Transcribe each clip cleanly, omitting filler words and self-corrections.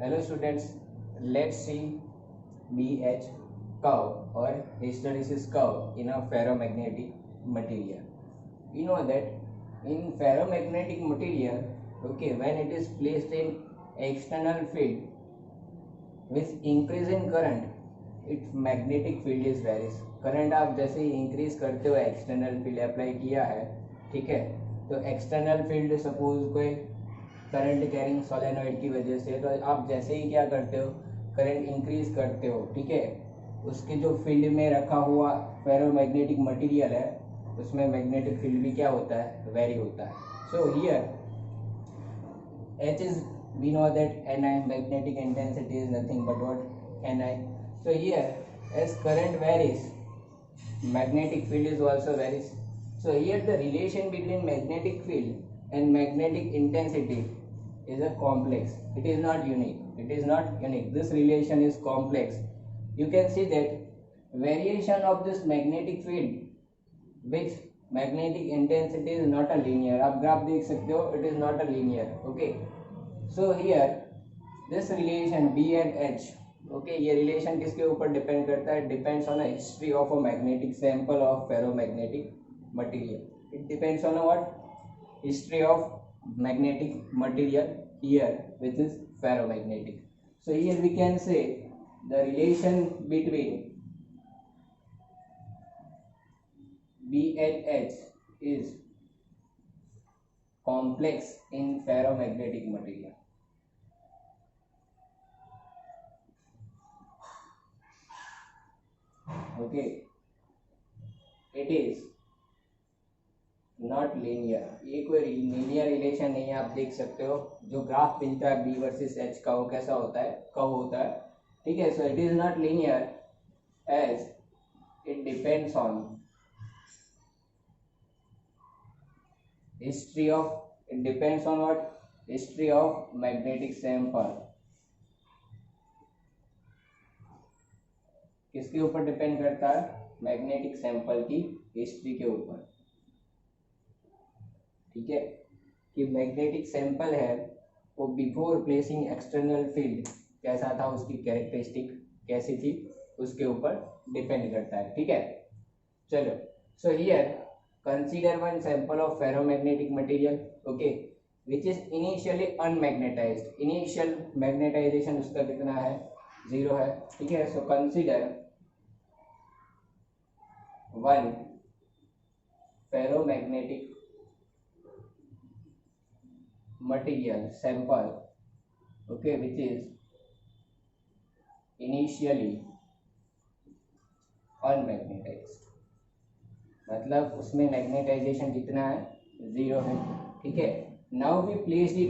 Hello students, let's see BH curve or hysteresis curve in a ferromagnetic material. We know that in ferromagnetic material, okay, when it is placed in external field with increase in current, its magnetic field is varies. Current आप जैसे ही increase करते हो external field apply किया है, ठीक है, तो external field suppose कोई करंट कैरिंग सोलेनॉइड की वजह से, तो आप जैसे ही क्या करते हो करंट इंक्रीज करते हो, ठीक है, उसके जो फील्ड में रखा हुआ फेरोमैग्नेटिक मटेरियल है उसमें मैग्नेटिक फील्ड भी क्या होता है, वेरी होता है. So here H is, we know that Ni magnetic intensity is nothing but what, Ni. So here as current varies, magnetic field is also varies. So here the relation between magnetic field and magnetic intensity is a complex. It is not unique. It is not unique. This relation is complex. You can see that variation of this magnetic field with magnetic intensity is not a linear. आप graph देख सकते हो, it is not a linear. Okay. So here this relation B and H, okay, ये relation किसके ऊपर depend करता है? Depends on a history of a magnetic sample of ferromagnetic material. It depends on a what? History of magnetic material here, which is ferromagnetic. So here we can say the relation between B and H is complex in ferromagnetic material. Okay, it is not linear. ये कोई linear relation नहीं है. आप देख सकते हो जो graph मिलता है B वर्सेस H का वो कैसा होता है, कर्व होता है, ठीक है. So it is not linear as it depends on history of, it depends on what, history of magnetic sample. किसके ऊपर डिपेंड करता है? मैग्नेटिक सैंपल की हिस्ट्री के ऊपर, ठीक है, कि मैग्नेटिक सैंपल है वो बिफोर प्लेसिंग एक्सटर्नल फील्ड कैसा था, उसकी कैरेक्टरिस्टिक कैसी थी, उसके ऊपर डिपेंड करता है, ठीक है. चलो, so here consider one sample of ferromagnetic material, okay, which is initially unmagnetized. Initial magnetization उसका कितना है? 0 है, ठीक है. So consider one ferromagnetic material sample, okay, which is initially unmagnetized. मतलब उसमें मैग्नेटाइजेशन कितना है? 0 है, ठीक है. Now we placed it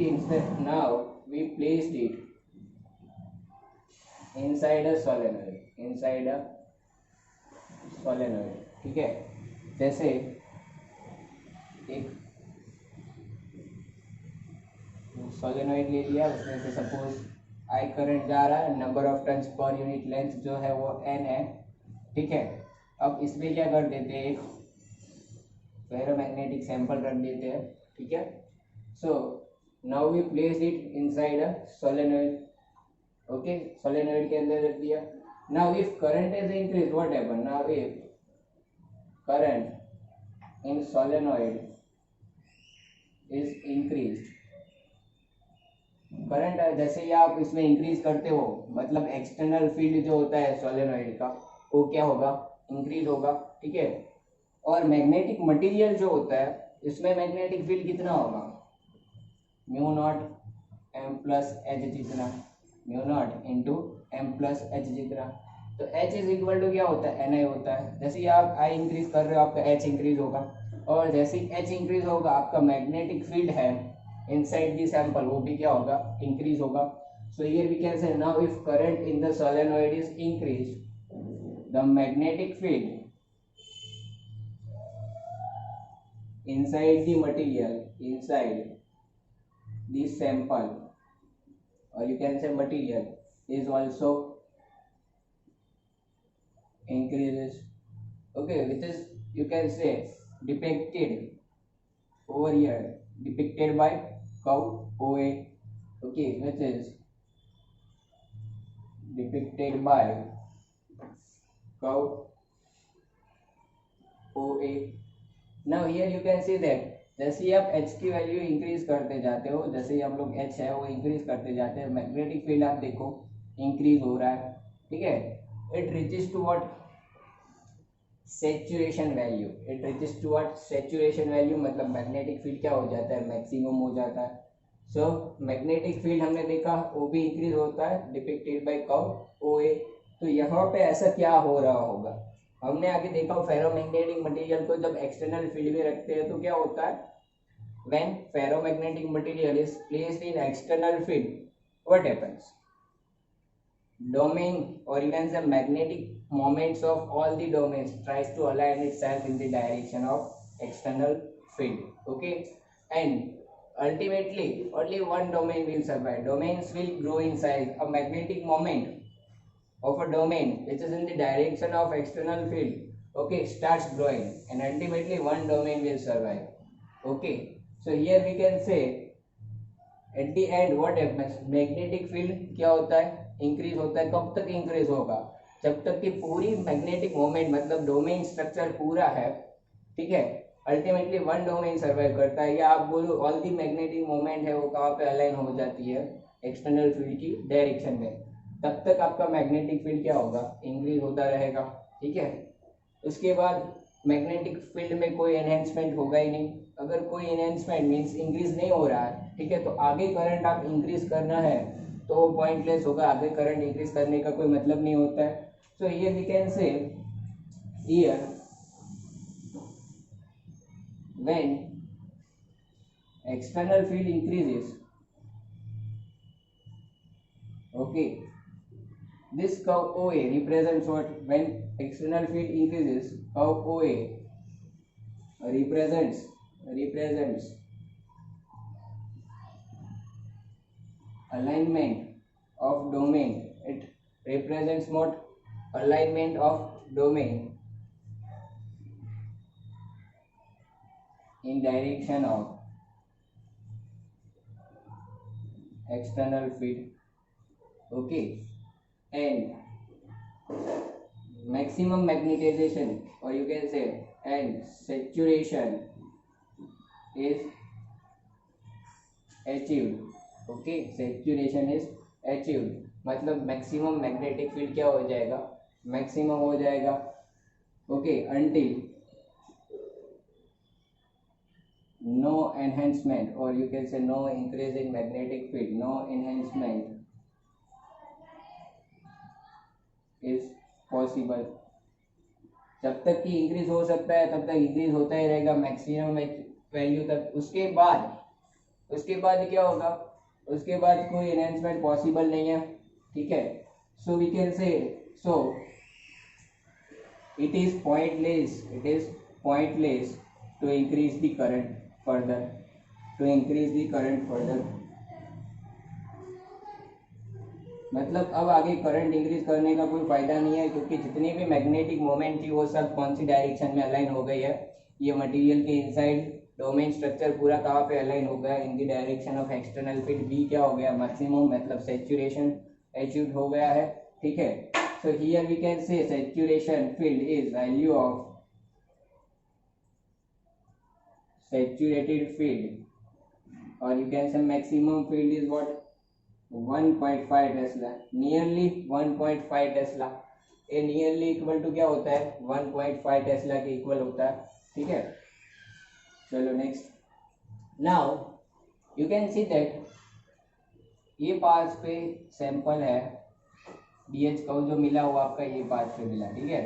inside a solenoid, ठीक है. जैसे एक सोलेनॉइड ले लिया, उसमें से सपोज आई करंट जा रहा है, number of turns per unit length जो है वो n है, ठीक है. अब इसमें क्या कर देते हैं, एक फेरोमैग्नेटिक सैंपल रख देते हैं, ठीक है. So now we place it inside a solenoid, okay, solenoid के अंदर रख दिया. Now if current is increase, what happen? Now if current in solenoid is increase, current जैसे ही आप इसमें इंक्रीज करते हो, मतलब एक्सटर्नल फील्ड जो होता है सोलेनॉइड का वो क्या होगा? इंक्रीज होगा, ठीक है. और मैग्नेटिक मटेरियल जो होता है इसमें मैग्नेटिक फील्ड कितना होगा? Mu naught M plus H जितना, mu naught into M plus H जितना. तो एच इज इक्वल टू क्या होता है? एन आई होता है. जैसे ही आप आई इंक्रीज कर रहे हो आपका एच इंक्रीज होगा, और जैसे ही एच इंक्रीज होगा आपका मैग्नेटिक फील्ड है इनसाइड द सैंपल वो भी क्या होगा? इंक्रीज होगा. So here we can say now if current in the solenoid is increase, the magnetic field inside the material, inside the sample, or you can say material, is also increases, okay, which is you can say depicted over here, depicted by curve OA, okay, which is depicted by curve OA. Now here you can see that जैसे ही आप H की value increase करते जाते हो, जैसे ही आप लोग H है वो इंक्रीज करते जाते हैं, मैग्नेटिक फील्ड आप देखो इंक्रीज हो रहा है, ठीक है. It reaches to what, saturation value. It reaches to what, saturation value. मतलब मैग्नेटिक फील्ड क्या हो जाता है, मैक्सिमम हो जाता है. सो मैग्नेटिक फील्ड हमने देखा वो भी इंक्रीज होता है डिपिक्टेड बाय कर्व OA. तो यहाँ पे ऐसा क्या हो रहा होगा, हमने आगे देखा फेरोमैग्नेटिक मटेरियल को जब एक्सटर्नल फील्ड में रखते हैं तो क्या होता है, when ferromagnetic material is placed in external field, what happens, domain or you can say magnetic moments of all the domains tries to align itself in the direction of external field. Okay, and ultimately only one domain will survive. Domains will grow in size. A magnetic moment of a domain which is in the direction of external field, okay, starts growing and ultimately one domain will survive. Okay, so here we can say at the end what happens, magnetic field क्या होता है, increase होता है. कब तक increase होगा, जब तक कि पूरी मैग्नेटिक मोमेंट मतलब डोमेन स्ट्रक्चर पूरा है, ठीक है. अल्टीमेटली वन डोमेन सर्वाइव करता है, या आप बोलो ऑल दी मैग्नेटिक मोमेंट है वो कहाँ पे अलाइन हो जाती है, एक्सटर्नल फील्ड की डायरेक्शन में. तब तक आपका मैग्नेटिक फील्ड क्या होगा, इंक्रीज होता रहेगा, ठीक है. उसके बाद मैग्नेटिक फील्ड में कोई एनहेंसमेंट होगा ही नहीं. अगर कोई एनहेंसमेंट मीन्स इंक्रीज नहीं हो रहा है, ठीक है, तो आगे करंट आप इंक्रीज करना है तो वो पॉइंटलेस होगा. आगे करंट इंक्रीज करने का कोई मतलब नहीं होता है. So here we can say here when external field increases, okay, this curve OA represents what, when external field increases, curve OA represents alignment of domain. It represents what, alignment of domain in direction of external field. Okay, and maximum magnetization or you can say and saturation is achieved. Okay, saturation is achieved मतलब maximum magnetic field क्या हो जाएगा, maximum हो जाएगा. Okay, until no enhancement or you can say no increase in magnetic field, no enhancement is possible. जब तक कि increase हो सकता है तब तक इंक्रीज होता ही रहेगा मैक्सिमम वैल्यू तक. उसके बाद क्या होगा, उसके बाद कोई एनहेंसमेंट पॉसिबल नहीं है, ठीक है. So we can say, so it is pointless to increase the current further, मतलब अब आगे करंट इंक्रीज करने का कोई फायदा नहीं है, क्योंकि जितनी भी मैग्नेटिक मोमेंट थी वो सब कौन सी डायरेक्शन में अलाइन हो गई है, ये मटेरियल के इनसाइड डोमेन स्ट्रक्चर पूरा कहाँ पे अलाइन हो गया, in the direction of external field. B क्या हो गया, मैक्सिमम मतलब सैचुरेशन अचीव्ड हो गया है, ठीक है. So here we can say saturation field is value of saturated field और you can say maximum field is what, 1.5 tesla, nearly 1.5 tesla. ये नियरली इक्वल टू क्या होता है, 1.5 टेस्ला के इक्वल होता है, ठीक है. चलो next. Now you can see that ये पार्ट पे सैंपल है BH का जो मिला हुआ आपका, ये पार्ट पे मिला, ठीक है,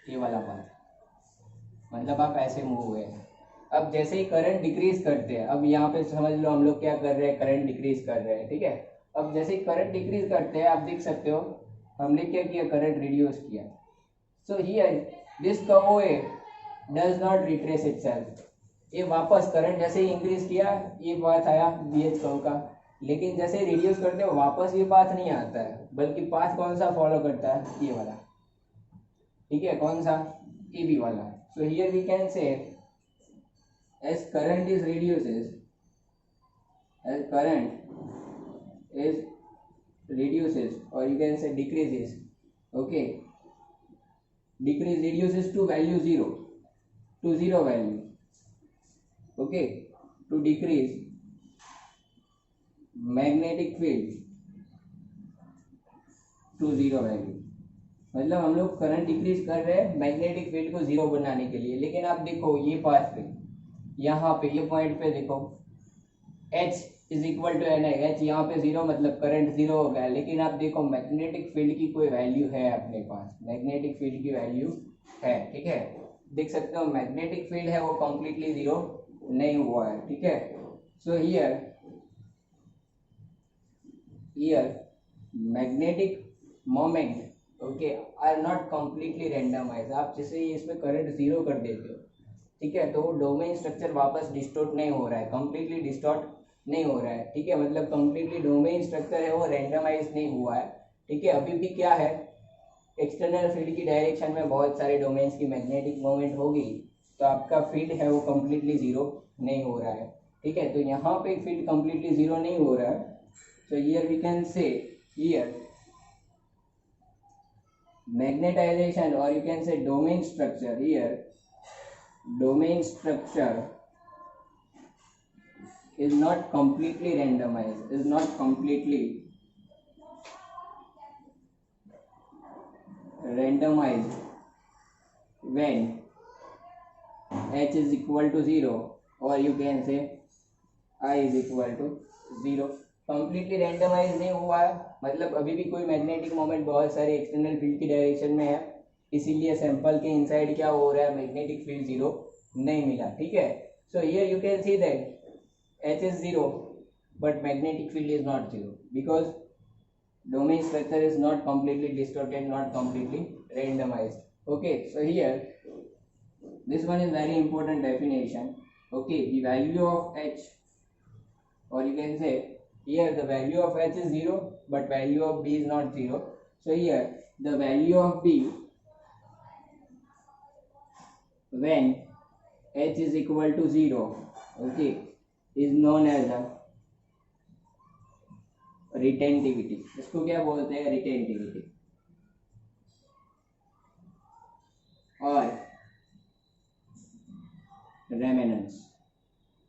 ये वाला पार्ट, मतलब आप ऐसे मूव हुए. अब जैसे ही करंट डिक्रीज करते हैं, अब यहाँ पे समझ लो हम लोग क्या कर रहे हैं, करंट डिक्रीज कर रहे हैं, ठीक है. अब जैसे ही करंट डिक्रीज करते हैं आप देख सकते हो हमने क्या किया, करंट रिड्यूस किया. So here this curve OA does not retrace itself. ये वापस करंट जैसे ही इंक्रीज किया ये पाथ आया BH कर्व का, लेकिन जैसे रिड्यूस करते हो वापस ये पाथ नहीं आता है, बल्कि पाथ कौन सा फॉलो करता है, ये वाला, ठीक है, कौन सा, AB वाला. So here we can say as current is reduces or you can say decreases. Okay, reduces to value 0, to 0 value. Okay, to decrease magnetic field to 0 value, मतलब हम लोग करंट डिक्रीज कर रहे हैं मैग्नेटिक फील्ड को 0 बनाने के लिए। लेकिन आप देखो ये पार्ट पे, यहाँ पे ये पॉइंट पे देखो H is equal to N I, H यहाँ पे 0 मतलब करंट 0 हो गया। लेकिन आप देखो मैग्नेटिक फील्ड की कोई वैल्यू है अपने पास, मैग्नेटिक फील्ड की वैल्यू है, ठीक है, देख सकते हो मैग्नेटिक फील्ड है वो कंप्लीटली 0 नहीं हुआ है, ठीक है। So here magnetic moment okay are not completely randomize. आप जैसे इस पे करंट 0 कर देते हो, ठीक है, तो वो डोमेन स्ट्रक्चर वापस डिस्टॉर्ट नहीं हो रहा है, कंप्लीटली डिस्टॉर्ट नहीं हो रहा है, ठीक है, मतलब कंप्लीटली डोमेन स्ट्रक्चर है वो रैंडमाइज नहीं हुआ है, ठीक है। अभी भी क्या है, एक्सटर्नल फील्ड की डायरेक्शन में बहुत सारे डोमेन्स की मैग्नेटिक मोमेंट होगी, तो आपका फील्ड है वो कंप्लीटली 0 नहीं हो रहा है, ठीक है। तो यहाँ पे फील्ड कंप्लीटली 0 नहीं हो रहा है। So here we can say here magnetization or you can say domain structure, here domain structure is not completely randomized, is not completely randomized when H is equal to 0 or you can say I is equal to 0। Completely randomise नहीं हुआ है, मतलब अभी भी कोई magnetic moment बहुत सारे external field की डायरेक्शन में है, इसीलिए सैंपल के इनसाइड क्या हो रहा है, मैग्नेटिक फील्ड 0 नहीं मिला, ठीक है। So here you can see that H is 0 but magnetic field is not 0 because domain structure is not completely distorted, not completely randomized। Okay, so here this one is very important definition। Okay, the value of H or you can say here the value of H is 0 but value of B is not 0। So here the value of B when H is equal to 0 okay is known as a retentivity। इसको क्या बोलते हैं, retentivity और remanence।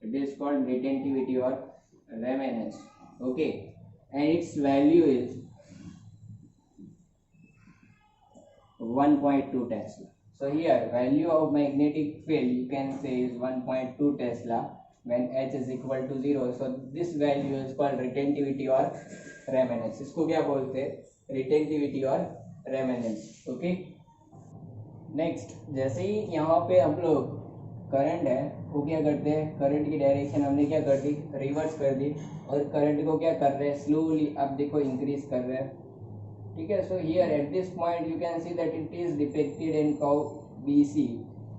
It is called retentivity or remanence, okay, and its value is 1.2 Tesla। So here value of magnetic field you can say is 1.2 Tesla when H is equal to 0। So this value is called retentivity or remanence। इसको क्या बोलते हैं, retentivity और remanence, okay। Next, जैसे ही यहाँ पे हम लोग करंट है वो क्या करते हैं, करंट की डायरेक्शन हमने क्या कर दी, रिवर्स कर दी, और करंट को क्या कर रहे हैं, स्लोली आप देखो इंक्रीज कर रहे हैं, ठीक है। So here at this point you can see that it is depicted in curve BC।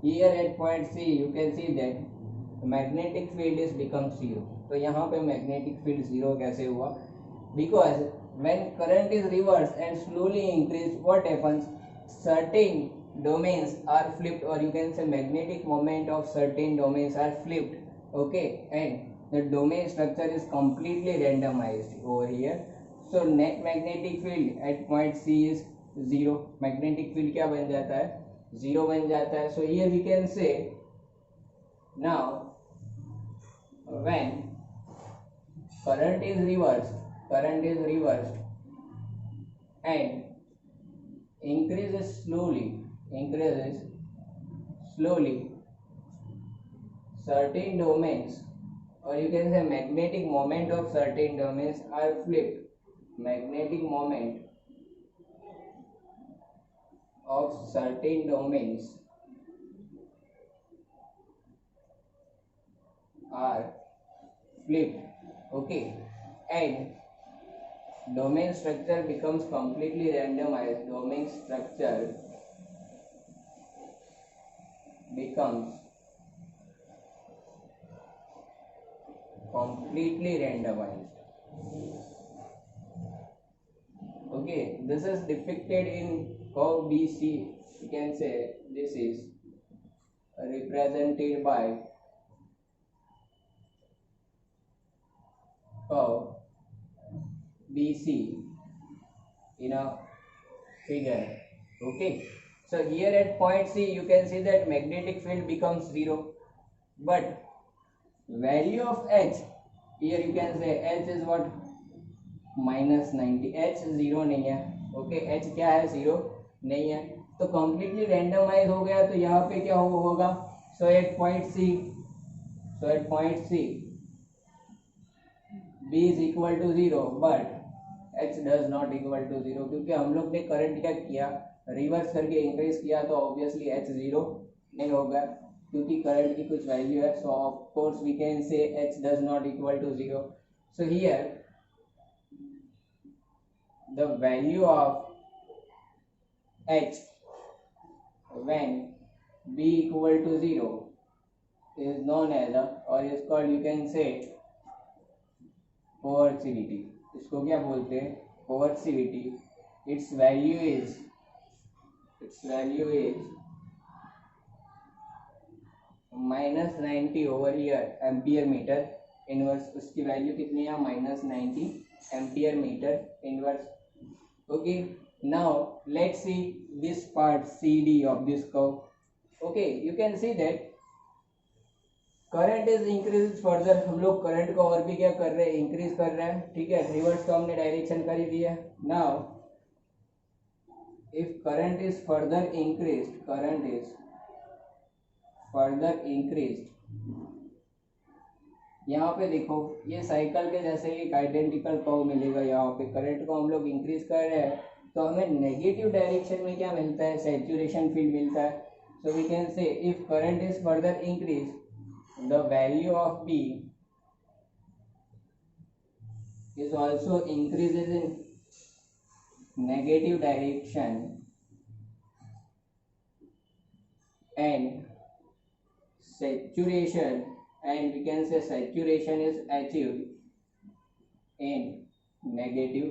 Here eight point C you can see that magnetic field is become 0। तो यहाँ पे मैग्नेटिक फील्ड 0 कैसे हुआ, because when current is reverse and slowly increase what happens, certain domains are flipped or you can say magnetic moment of certain domains are flipped, okay, and the domain structure is completely randomized over here। So net magnetic field at point C is 0। magnetic field क्या बन जाता है, 0 बन जाता है। So here we can say now when current is reversed and increases slowly certain domains or you can say magnetic moment of certain domains are flipped, magnetic moment of certain domains are flipped, okay, and domain structure becomes completely randomized, domain structure becomes completely randomized, okay। This is depicted in curve BC, you can say this is represented by curve BC in a figure. Okay, so here at point C you can see that magnetic field becomes 0, but value of H, here you can say H is what, -90. H 0 नहीं है. Okay, H क्या है, 0 नहीं है, तो completely randomise हो गया. तो यहाँ पे क्या होगा, so at point C B is equal to 0, but H does not equal to 0, क्योंकि हम लोग ने करंट क्या किया, रिवर्स करके इंक्रीज किया, तो ऑब्वियसली H 0 नहीं होगा क्योंकि करंट की कुछ वैल्यू है. So of course we can say H does not equal to 0. So here the value of H when B equal to 0 is known as or is called, you can say, coercivity. इसको क्या बोलते हैं, coercivity. It's value is -90 over here ampere metre inverse. उसकी value कितनी है, -90 ampere metre inverse. Okay, now let's see this part CD of this curve. Okay, you can see that current is increase further. हम लोग current को और भी क्या कर रहे हैं, इंक्रीज कर रहे हैं. ठीक है, रिवर्स तो हमने डायरेक्शन कर ही दिया. Now if current is further increase, यहाँ पे देखो ये साइकिल के जैसे एक आइडेंटिकल कर्व मिलेगा. यहाँ पे करंट को हम लोग इंक्रीज कर रहे हैं तो हमें नेगेटिव डायरेक्शन में क्या मिलता है, सैचुरेशन फील्ड मिलता है. So we can say if current is further increase, the value of B is also increases in negative direction, and saturation, and we can say saturation is achieved in negative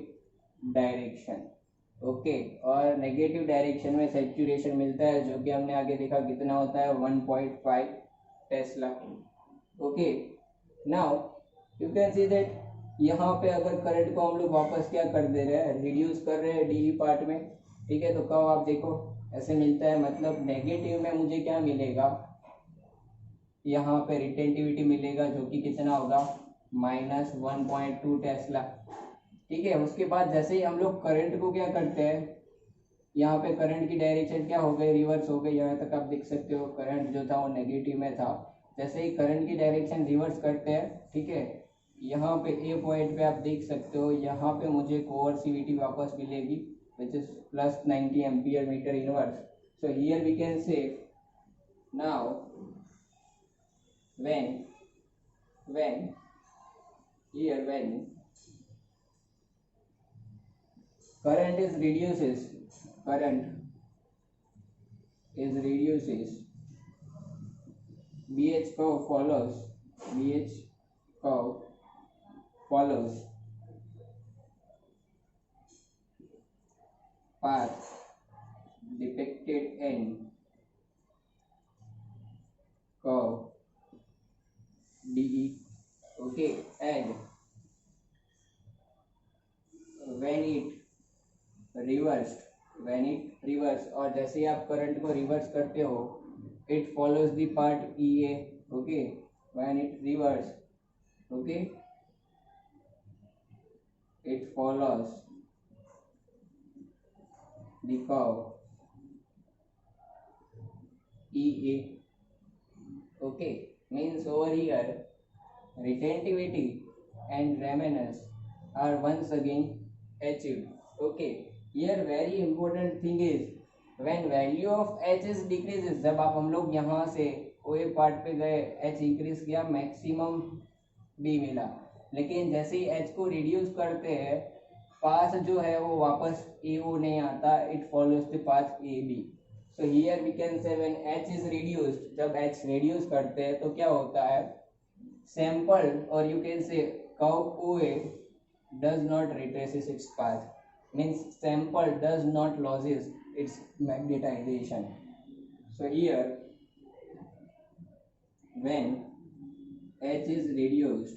direction. Okay, और negative direction में saturation मिलता है जो कि हमने आगे देखा कितना होता है, 1.5 Tesla. Okay, now you can see that यहाँ पे अगर करंट को हम लोग वापस क्या कर दे रहे हैं, रिड्यूस कर रहे हैं DE पार्ट में. ठीक है, तो कब आप देखो ऐसे मिलता है, मतलब नेगेटिव में मुझे क्या मिलेगा, यहाँ पे रिटेंटिविटी मिलेगा जो कि कितना होगा, -1.2 टेस्ला. ठीक है, उसके बाद जैसे ही हम लोग करंट को क्या करते हैं, यहाँ पे करंट की डायरेक्शन क्या हो गई, रिवर्स हो गई. यहाँ तक आप देख सकते हो करंट जो था वो नेगेटिव में था. जैसे ही करंट की डायरेक्शन रिवर्स करते हैं, ठीक है, यहाँ पे ए पॉइंट पे आप देख सकते हो, यहाँ पे मुझे कोअर्सिविटी वापस मिलेगी which is +90 ampere metre inverse. So here we can say now when current is reduces BH curve follows path depicted in curve DE. Okay, and when it reverse और जैसे ही आप करंट को रिवर्स करते हो, it follows the part EA. okay, when it reverse, okay, it follows the curve EA. okay, means over here retentivity and remanence are once again achieved. okay, here very important thing is when value of H is decreases, जब आप हम लोग यहाँ से OA part पे गए, H increase किया, maximum B मिला. लेकिन जैसे ही H को रिड्यूस करते हैं, पाथ जो है वो वापस AO नहीं आता, it follows the path AB. So here we can say when H is reduced, जब H रिड्यूस करते हैं तो क्या होता है, सैंपल और you can say curve OA does not retraces its path, means sample does not loses its magnetization. So here when H is reduced,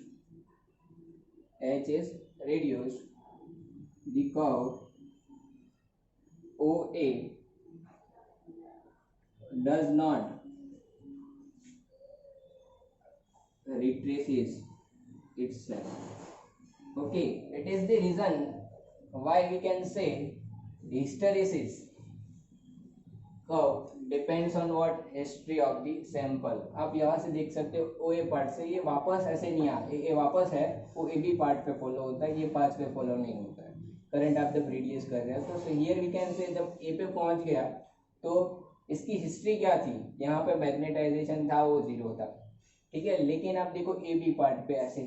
the curve OA does not retraces itself. Okay, it is the reason why we can say hysteresis curve depends on what history of the sample. आप यहाँ से देख सकते हो ओ ए part से ये वापस ऐसे नहीं आ ए वापस है वो ए बी पार्ट पे फॉलो होता है, ये पार्ट पे फॉलो नहीं होता है. करंट आप जब रेडियस कर रहे हो तो हियर वी कैन से जब ए पे पहुंच गया तो इसकी हिस्ट्री क्या थी, यहाँ पे मैग्नेटाइजेशन था वो जीरो था. ठीक है, लेकिन आप देखो ए बी पार्ट पे ऐसे.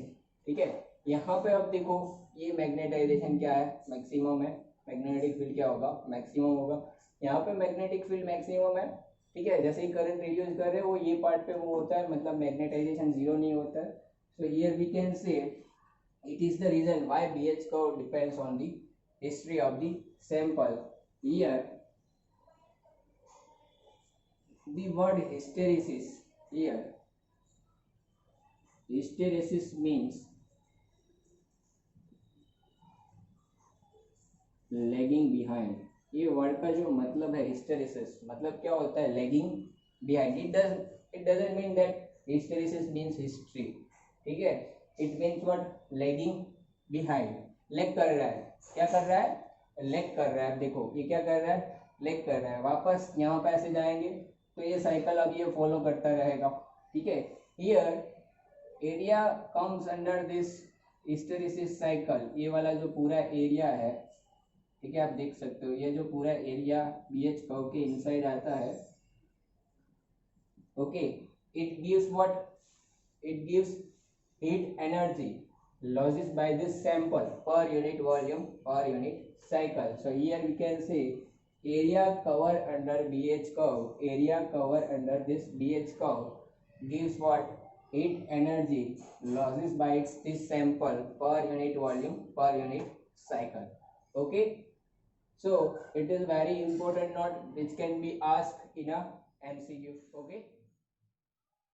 ठीक है, यहाँ पे आप देखो ये मैग्नेटाइजेशन क्या है, मैक्सिमम है. मैग्नेटिक फील्ड क्या होगा, मैक्सिमम होगा. यहाँ पे मैग्नेटिक फील्ड मैक्सिमम है. ठीक है, जैसे ही करंट रिड्यूस कर रहे हैं वो ये पार्ट पे वो होता है, मतलब मैग्नेटाइजेशन जीरो नहीं होता है. So here we can say it is the reason why BH curve depends on the history of the sample. Here the word hysteresis, here hysteresis means lagging behind. ये word का जो मतलब है hysteresis मतलब क्या होता है, lagging behind. It doesn't mean that hysteresis means history. ठीक है, it means what, lagging behind. Lag कर रहा है, क्या कर रहा है, लैग कर रहा है. देखो ये क्या कर रहा है, लैग कर रहा है. वापस यहाँ पे ऐसे जाएंगे तो ये साइकिल अब ये फॉलो करता रहेगा. ठीक है, here area comes under this hysteresis cycle. ये वाला जो पूरा एरिया है, ठीक है, आप देख सकते हो ये जो पूरा एरिया BH कर्व के इनसाइड आता है. Okay, it gives what, it gives heat energy losses by this sample per unit volume per unit cycle. So here we can say area cover under BH curve, area cover under this BH curve gives what, heat energy losses by this sample per unit volume per unit cycle. Okay, so it is very important note which can be asked in a MCQ. Okay.